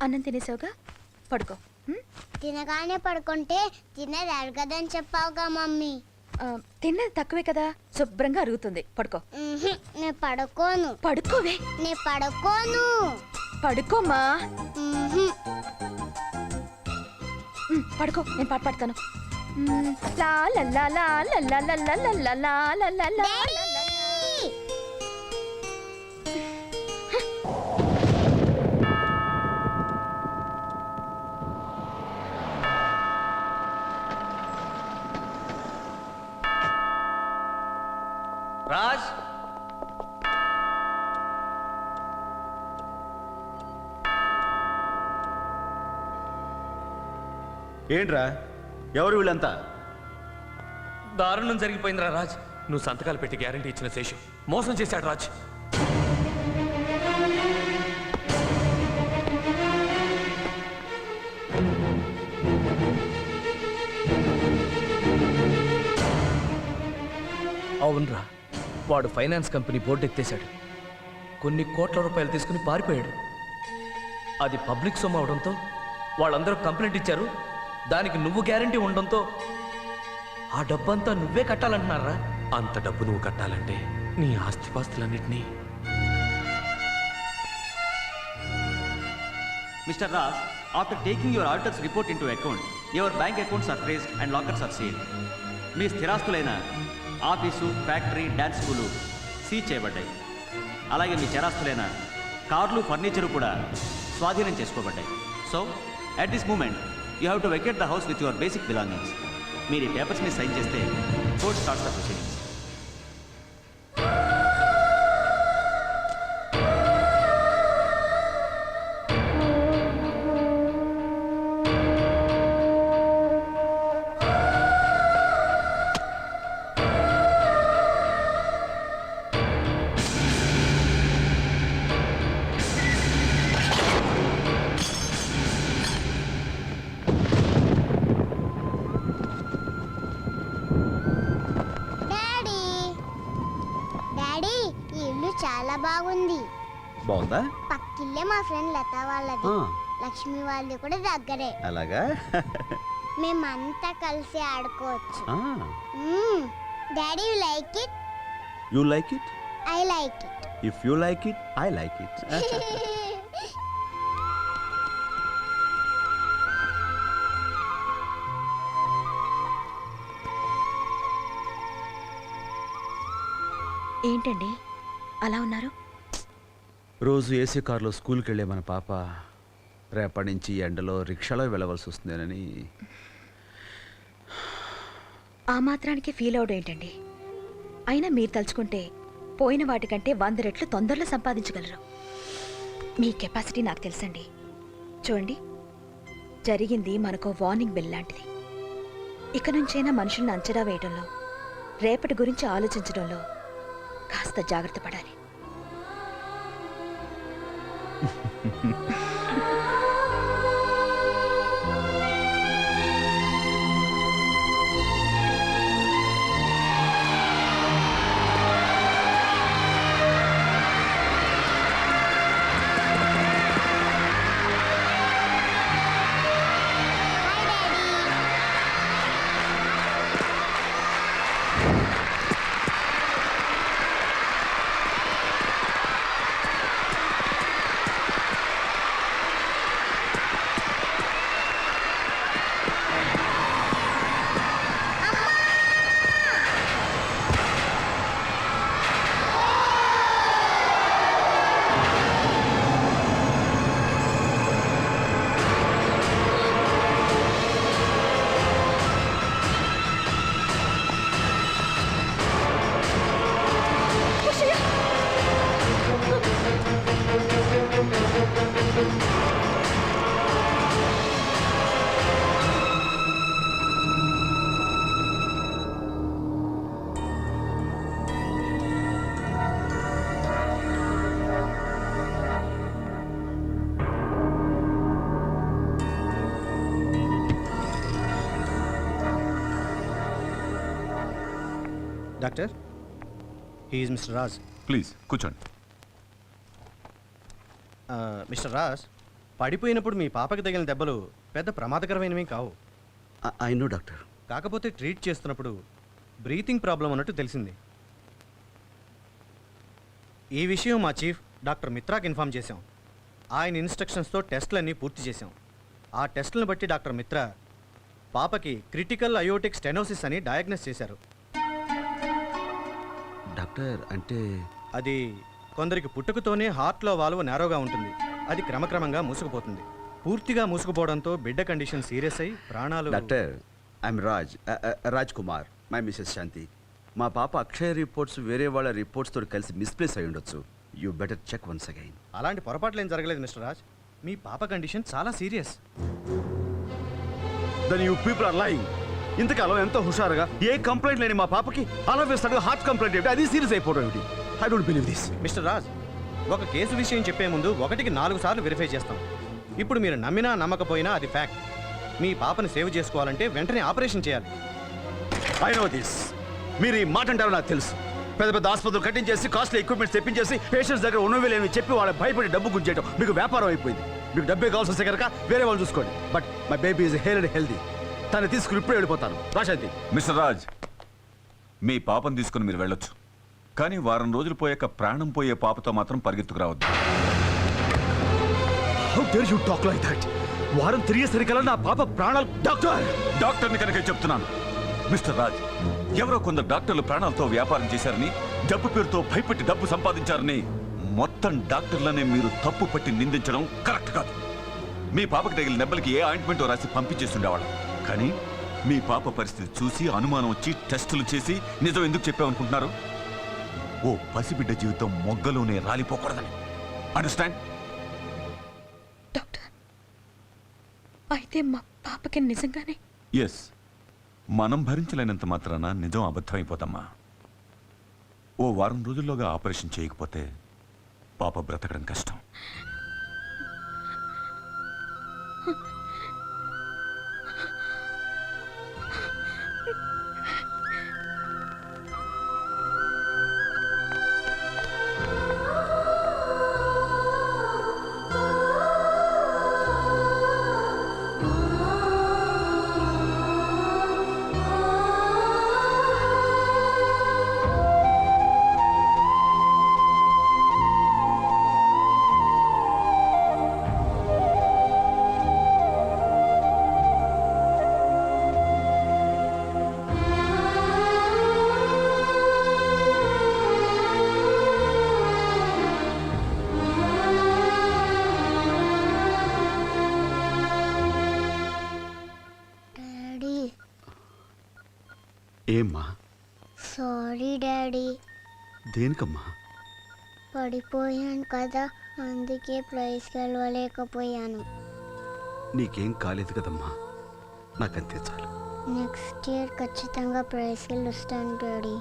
అన్నం తినేసావుగా, పడుకో. తినగానే పడుకుంటే తినేది అరగదని చెప్పావుగా మమ్మీ. తిన్నది తక్కువే కదా, శుభ్రంగా అరుగుతుంది. పడుకో. నేను పడుకోను. పడుకోవే. నేను పడుకోను. పడుకోమా. పడుకో, నేను పాట పాడతాను. లా లా లా లా లా లా లా లా లా లా లా లా లా. రాజ్, ఏంట్రా, ఎవరు వీళ్ళంతా? దారుణం జరిగిపోయిందిరా రాజ్. నువ్వు సంతకాలు పెట్టి గ్యారంటీ ఇచ్చిన శేషు మోసం చేశాడు రాజ్. అవునరా, వాడు ఫైనాన్స్ కంపెనీ బోర్డు ఎత్తేశాడు. కొన్ని కోట్ల రూపాయలు తీసుకుని పారిపోయాడు. అది పబ్లిక్ సొమ్ము అవడంతో వాళ్ళందరూ కంప్లైంట్ ఇచ్చారు. దానికి నువ్వు గ్యారంటీ ఉండడంతో ఆ డబ్బంతా నువ్వే కట్టాలంటున్నారా? అంత డబ్బు నువ్వు కట్టాలంటే నీ ఆస్తిపాస్తులన్నింటినీ. Mr. Ras, after taking your auditor's report into account, your bank accounts are traced and lockers are sealed. మీ స్థిరాస్తులైన office, factory, dance school seize చేయబడ్డాయి. అలాగే మీ చరాస్తులైన కార్లు, ఫర్నిచరు కూడా స్వాధీనం చేసుకోబడ్డాయి. So at this moment you have to vacate the house with your basic belongings. మీరు ఈ పేపర్స్ని సైన్ చేస్తే కోర్ట్ స్టార్ట్స్ ద ప్రొసీడింగ్స్. చాలా బాగుంది. బాగుందా? పక్కిల్లే మా ఫ్రెండ్ లత వాళ్ళది, లక్ష్మి వాళ్ళది కూడా దగ్గరే. అలాగా? మేమంతా కలిసి ఆడుకోవచ్చు. Daddy you like it? You like it? I like it. If you like it, I like it. ఏంటండి అలా ఉన్నారు? రోజు ఏసీ కారులో స్కూల్కి వెళ్ళే మన పాప రేపటి నుంచి ఎండలో రిక్షాలో వెళ్ళవలసి వస్తుందేనని. ఆ మాత్రానికి ఫీల్ అవడం ఏంటండి? అయినా మీరు తలుచుకుంటే పోయిన వాటికంటే 100 రెట్లు తొందరలో సంపాదించగలరు. మీ కెపాసిటీ నాకు తెలుసండి. చూడండి, జరిగింది మనకు వార్నింగ్ బెల్ లాంటిది. ఇక నుంచైనా మనుషుల్ని అంచనా వేయడంలో, రేపటి గురించి ఆలోచించడంలో కాస్త జాగ్రత్త పడాలి. Doctor, he is mister Raj. Please కూర్చోండి. మిస్టర్ రాజ్, పడిపోయినప్పుడు మీ పాపకి తగిలిన దెబ్బలు పెద్ద ప్రమాదకరమైనవి కావు. I know doctor. కాకపోతే ట్రీట్ చేస్తున్నప్పుడు బ్రీతింగ్ ప్రాబ్లం అన్నట్టు తెలిసింది. ఈ విషయం మా చీఫ్ డాక్టర్ మిత్రాకి ఇన్ఫామ్ చేశాం. ఆయన ఇన్స్ట్రక్షన్స్తో టెస్టులన్నీ పూర్తి చేశాం. ఆ టెస్టులను బట్టి డాక్టర్ మిత్రా పాపకి క్రిటికల్ అయోటిక్ స్టెనోసిస్ అని డయాగ్నోస్ చేశారు. డాక్టర్ అంటే అది కొందరికి పుట్టుకతోనే హార్ట్లో వాల్వ్ నేరోగా ఉంటుంది. అది క్రమక్రమంగా మూసుకుపోతుంది. పూర్తిగా మూసుకుపోవడంతో బిడ్డ కండిషన్ సీరియస్ అయి ప్రాణాలు. Doctor I'm Raj Kumar, my Mrs Shanti. మా పాప అక్షయ్ రిపోర్ట్స్ వేరే వాళ్ళ రిపోర్ట్స్ తోటి కలిసి మిస్ప్లేస్ అయి ఉండొచ్చు. You better check once again. అలాంటి పొరపాట్లు ఏం జరగలేదు మిస్టర్ రాజ్. మీ పాప కండిషన్ చాలా serious. Then you people are lying. ఇంతకాలం ఎంతో హుషారుగా ఏ కంప్లైంట్ లేని మా పాపకి అలా వేస్తాడు హార్ట్ కంప్లైంట్ ఏమిటి, అది సీరియస్ అయిపోవడం ఏమిటి? I don't believe this. Mister Raj, ఒక కేసు విషయం చెప్పే ముందు 1కి 4 సార్లు వెరిఫై చేస్తాం. ఇప్పుడు మీరు నమ్మినా నమ్మకపోయినా అది ఫ్యాక్ట్. మీ పాపని సేవ్ చేసుకోవాలంటే వెంటనే ఆపరేషన్ చేయాలి. I know this. మీరు ఈ మాట అంటారో నాకు తెలుసు. పెద్ద పెద్ద ఆసుపత్రులు కట్టించేసి కాస్ట్లీ ఎక్విప్మెంట్స్ తెప్పించేసి పేషెంట్స్ దగ్గర ఉన్నవేలేని చెప్పి వాళ్ళ భయపడి డబ్బు గుంజేయడం మీకు వ్యాపారం అయిపోయింది. మీకు డబ్బే కావాల్సి వస్తే కనుక వేరే వాళ్ళు చూసుకోండి. But my baby is hale and healthy. తను తీసుకుని ఇప్పుడే వెళ్ళిపోతాను. రాశాంతి. మిస్టర్ రాజ్, మీ పాపను తీసుకుని మీరు వెళ్ళొచ్చు, కానీ వారం రోజులు పోయాక ప్రాణం పోయే పాపతో మాత్రం పరిగెత్తుకురావద్దు. How dare you talk like that? వారం తిరిగేసరికల్లా నా పాప ప్రాణాలు. డాక్టర్, డాక్టర్ని కనుక చెప్తున్నాను. మిస్టర్ రాజ్, ఎవరో కొందరు డాక్టర్లు ప్రాణాలతో వ్యాపారం చేశారని, డబ్బు పేరుతో భయపెట్టి డబ్బు సంపాదించారని మొత్తం డాక్టర్లనే మీరు తప్పు పట్టి నిందించడం కరెక్ట్ కాదు. మీ పాపకి తగిలిన దెబ్బలకి ఏ ఆయింట్మెంట్ రాసి పంపించేస్తుండేవాళ్ళం. కానీ మీ పాప పరిస్థితి చూసి అనుమానం వచ్చి టెస్టులు చేసి నిజం ఎందుకు చెప్పామనుకుంటున్నారు? ఓ పసిబిడ్డ జీవితం మొగ్గలోనే రాలిపోకూడదని. అండర్స్టాండ్? డాక్టర్, అయితే మా పాపకి నిజంగానే? ఎస్, మనం భరించలేనంత మాత్రాన నిజం అబద్ధమైపోతమ్మా. ఓ వారం రోజుల్లోగా ఆపరేషన్ చేయకపోతే పాప బ్రతకడం కష్టం. డాడీ, ఏమ్మా? Sorry daddy. దేనికమ్మా? పడిపోయాను కదా, అందుకే ప్రైజ్ గెలవలేకపోయాను. నీకేం కాలేదు కదమ్మా, నాకంతే చాలు. నెక్స్ట్ ఇయర్ ఖచ్చితంగా ప్రైజ్ గెలుస్తాను డాడీ.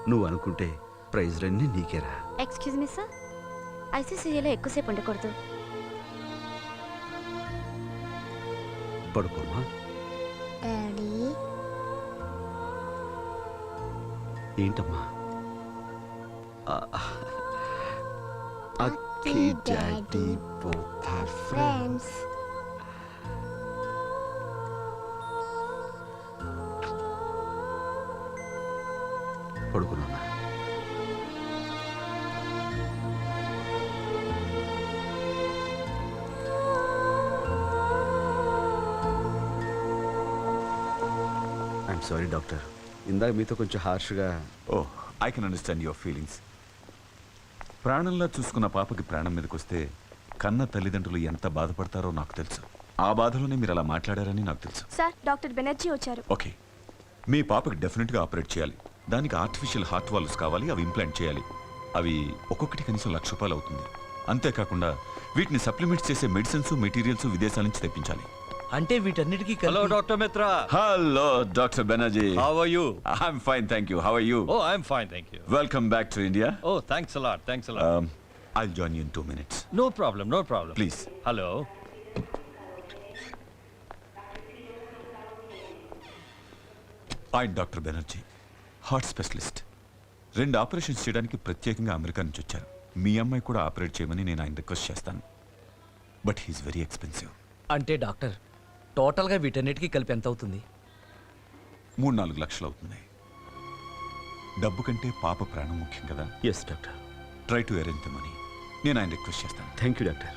నువ్వు అనుకుంటే ప్రైజ్లన్నీ నీకేరా. ఎక్స్క్యూజ్ మీ సార్, ఐసీసీలో ఎక్కువసేపు ఉండకూడదు. పడుకోమ్మా. డాడీ, ఏంటమ్మా? Aki Daddy both have friends. పడుకున్నా. ఐఎమ్ సారీ డాక్టర్, ఇందాక మీతో కొంచెం హార్ష్గా. Oh, I can understand your feelings. ప్రాణంలా చూసుకున్న పాపకి ప్రాణం మీదకి వస్తే కన్న తల్లిదండ్రులు ఎంత బాధపడతారో నాకు తెలుసు. ఆ బాధలోనే మీరు అలా మాట్లాడారని నాకు తెలుసు. సార్, డాక్టర్ బెనర్జీ వచ్చారు. ఓకే, మీ పాపకి డెఫినెట్గా ఆపరేట్ చేయాలి. దానికి ఆర్టిఫిషియల్ హార్ట్ వాల్వ్స్ కావాలి, అవి ఇంప్లాంట్ చేయాలి. అవి ఒక్కొక్కటి కనీసం ₹1,00,000 అవుతుంది. అంతేకాకుండా వీటిని సప్లిమెంట్స్ చేసే మెడిసిన్స్, మెటీరియల్స్ విదేశాల నుంచి తెప్పించాలి. అంటే వీటన్నిటికీ hello doctor Mitra. Hello doctor Banerjee. How are you? I'm fine, thank you. How are you? Oh, I'm fine, thank you. Welcome back to India. Oh, thanks a lot, thanks a lot. I'll join you in 2 minutes. No problem, no problem. Please. Hello. ఆయన doctor Banerjee, heart specialist. 2 operations చేయడానికి ప్రత్యేకంగా America నుంచి వచ్చారు. మీ అమ్మాయి కూడా operate చేయమని నేను ఆయన రిక్వెస్ట్ చేస్తాను. But he's very expensive. అంటే డాక్టర్ టోటల్గా వీటన్నిటికీ కలిపి ఎంత అవుతుంది? 3-4 లక్షలు అవుతుంది. డబ్బు కంటే పాప ప్రాణం ముఖ్యం కదా. Yes doctor. Try to arrange the money. నేను ఆయన రిక్వెస్ట్ చేస్తాను. Thank you doctor.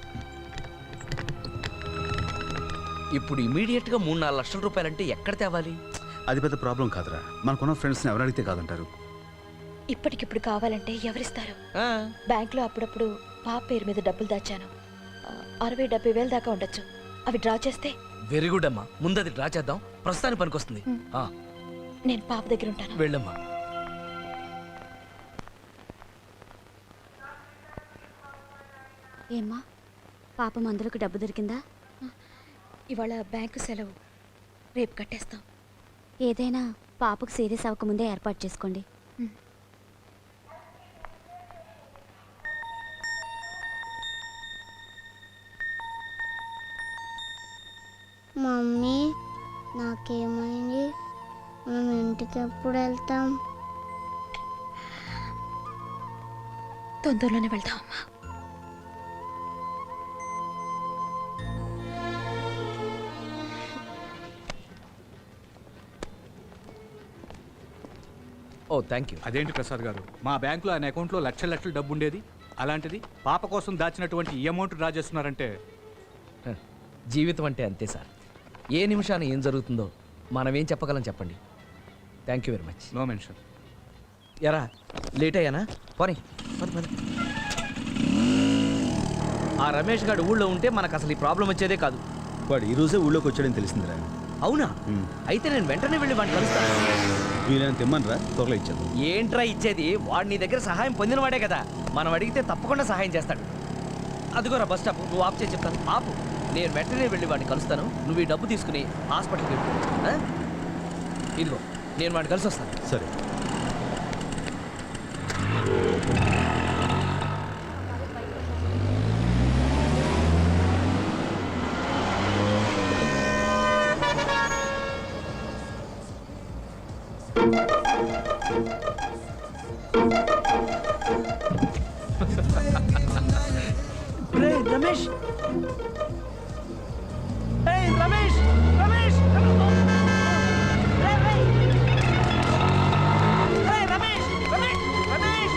ఇప్పుడు ఇమీడియట్గా 3-4 లక్షల రూపాయలంటే ఎక్కడ తేవాలి? అది పెద్ద ప్రాబ్లం కాదురా. మనకున్న ఫ్రెండ్స్ని ఎవరు అడిగితే కాదంటారు. ఇప్పటికిప్పుడు కావాలంటే ఎవరిస్తారు? ఆ, బ్యాంక్లో అప్పుడప్పుడు పాప పేరు మీద డబ్బులు దాచాను. 60-70 వేలు దాకా ఉండొచ్చు. అవి డ్రా చేస్తే వెరీ గుడ్ అమ్మా. ముందు అది డ్రా చేద్దాం, ప్రస్తుతానికి పనికొస్తుంది. ఆ, నేను పాప దగ్గర ఉంటాను. వెళ్ళమ్మా. ఏమ్మా పాప మందులకు డబ్బు దొరికిందా? ఇవాళ బ్యాంకు సెలవు, రేపు కట్టేస్తాం. ఏదైనా పాపకు సీరియస్ అవ్వకముందే ఏర్పాటు చేసుకోండి. మమ్మీ నాకేమైంది? మనం ఇంటికి ఎప్పుడు వెళ్తాం? తొందరలోనే వెళ్తాం అమ్మా. ఓ థ్యాంక్ యూ. అదేంటి ప్రసాద్ గారు, మా బ్యాంకులో ఆయన అకౌంట్లో లక్షల డబ్బు ఉండేది. అలాంటిది పాప కోసం దాచినటువంటి ఈ అమౌంట్ డ్రా చేస్తున్నారంటే జీవితం అంటే అంతే సార్. ఏ నిమిషాన ఏం జరుగుతుందో మనం ఏం చెప్పగలం చెప్పండి. Thank you very much. No mention. ఎరా లేట్ అయ్యానా? పోనీ పని పని. ఆ రమేష్ గారు ఊళ్ళో ఉంటే మనకు అసలు ఈ ప్రాబ్లం వచ్చేదే కాదు. వాడు ఈ రోజే ఊళ్ళోకి వచ్చాడని తెలిసిందిరా. అవునా? అయితే నేను వెంటనే వెళ్ళి వాడిని కలుస్తాను. వీళ్ళని తెమ్మనరా, త్వరలో ఇచ్చేద్దాం. ఏంట్రా ఇచ్చేది? వాడు నీ దగ్గర సహాయం పొందినవాడే కదా. మనం అడిగితే తప్పకుండా సహాయం చేస్తాడు. అదిగోరా బస్ స్టాప్, నువ్వు ఆపు చేసి చెప్తాను. ఆపు, నేను వెంటనే వెళ్ళి వాడిని కలుస్తాను. నువ్వు ఈ డబ్బు తీసుకుని హాస్పిటల్కి వెళ్ళు. ఇదిగో నేను వాడిని కలిసి వస్తాను. సరే. రమేష్, రమేష్, రమేష్,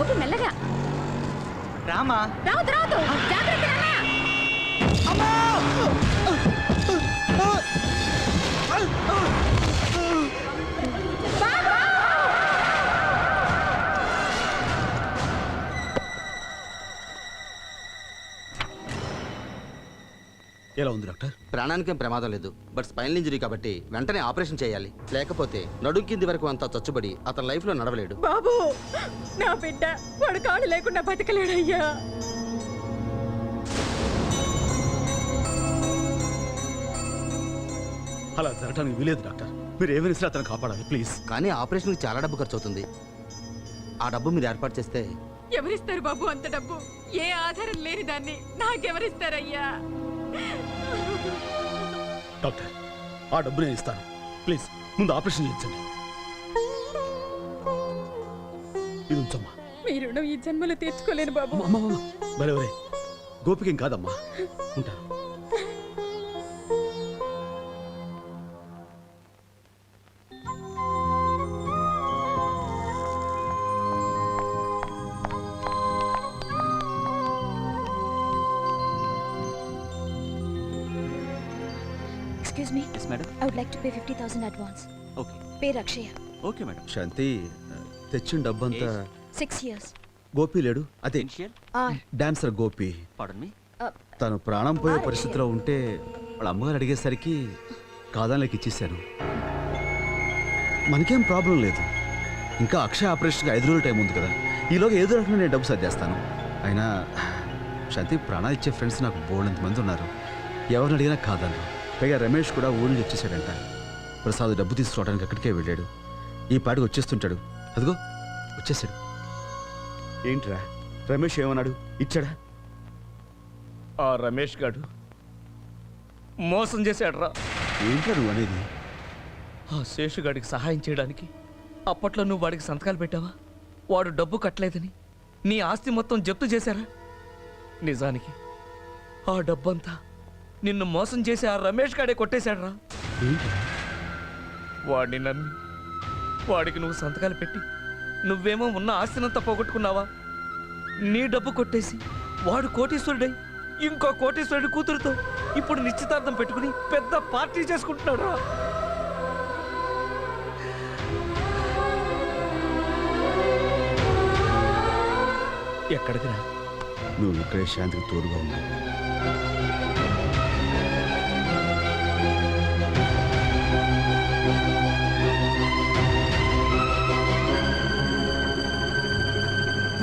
ఓకే మెల్లగా రామా. రావద్దు రావద్దు, జాగ్రత్త నాన్న. ఎలా ఉంది డాక్టర్? ప్రాణానికేం ప్రమాదం లేదు, బట్ స్పైనల్ ఇంజరీ కాబట్టి వెంటనే ఆపరేషన్ చేయాలి. లేకపోతే నడుం కింది వరకు అంతా చచ్చుబడి అతని లైఫ్లో నడవలేడు. బాబు, నా బిడ్డ వాడు కాళ్ళు లేకుండా బతకలేడయ్యా. అలా జరగడానికి వీలేదు డాక్టర్. మీరు ఏమైనా సరే అతను కాపాడాలి ప్లీజ్. కానీ ఆపరేషన్కి చాలా డబ్బు ఖర్చు అవుతుంది. ఆ డబ్బు మీరు ఏర్పాటు చేస్తే. ఎవరిస్తారు బాబు అంత డబ్బు? ఏ ఆధారం లేని దాన్ని నాకెవరిస్తారయ్యా? డాక్టర్, ఆ డబ్బు నేను ఇస్తాను. ప్లీజ్ ముందు ఆపరేషన్ చేయించండి. ఇది ఉంచమ్మా. మీ రుణం ఈ జన్మలో తీర్చుకోలేను బాబు. బరే గోపికేం కాదమ్మా, ఉంటాను. Excuse me. Yes madam. I would like to pay 50,000 advance. Okay Pay Rakshaya. Okay madam. Shanti, తెచ్చిన డబ్బంతా 6 years. గోపి లేడు, అదే initial R. Dancer Gopi. Pardon me. తను ప్రాణం పోయే పరిస్థితిలో ఉంటే వాళ్ళ అమ్మగారు అడిగేసరికి కాదానికి ఇచ్చేశాను. మనకేం ప్రాబ్లం లేదు. ఇంకా అక్షయ ఆపరేషన్కి 5 రోజులు టైం ఉంది కదా. ఈలోగా ఏదో రకంగా నేను డబ్బు సర్దేస్తాను. అయినా శాంతి, ప్రాణాలు ఇచ్చే ఫ్రెండ్స్ నాకు బోల్డంత మంది ఉన్నారు. ఎవరిని అడిగినా కాదన్నారు. పైగా రమేష్ కూడా ఊళ్ళో వచ్చేసాడంట. ప్రసాద్ డబ్బు తీసుకురావడానికి అక్కడికే వెళ్ళాడు. ఈ పాటికి వచ్చేస్తుంటాడు. అదిగో వచ్చేసాడు. ఏంట్రా రమేష్ ఏమన్నాడు? ఇచ్చాడా? ఆ రమేష్ గాడు మోసం చేశాడు రా. ఏంట్రా నువ్వు అనేది? ఆ శేషుగాడికి సహాయం చేయడానికి అప్పట్లో నువ్వు వాడికి సంతకాలు పెట్టావా? వాడు డబ్బు కట్టలేదని నీ ఆస్తి మొత్తం జప్తు చేశారా? నిజానికి ఆ డబ్బంతా నిన్ను మోసం చేసి ఆ రమేష్ గాడే కొట్టేశాడరా. వాడిని నమ్మి వాడికి నువ్వు సంతకాలు పెట్టి నువ్వేమో ఉన్న ఆస్తినంతా పోగొట్టుకున్నావా? నీ డబ్బు కొట్టేసి వాడు కోటీశ్వరుడై ఇంకో కోటీశ్వరుడి కూతురుతో ఇప్పుడు నిశ్చితార్థం పెట్టుకుని పెద్ద పార్టీ చేసుకుంటున్నాడు రా. ఎక్కడికి రా? నువ్వు ఇక్కడే శాంతికి తోడుగా ఉన్నావు.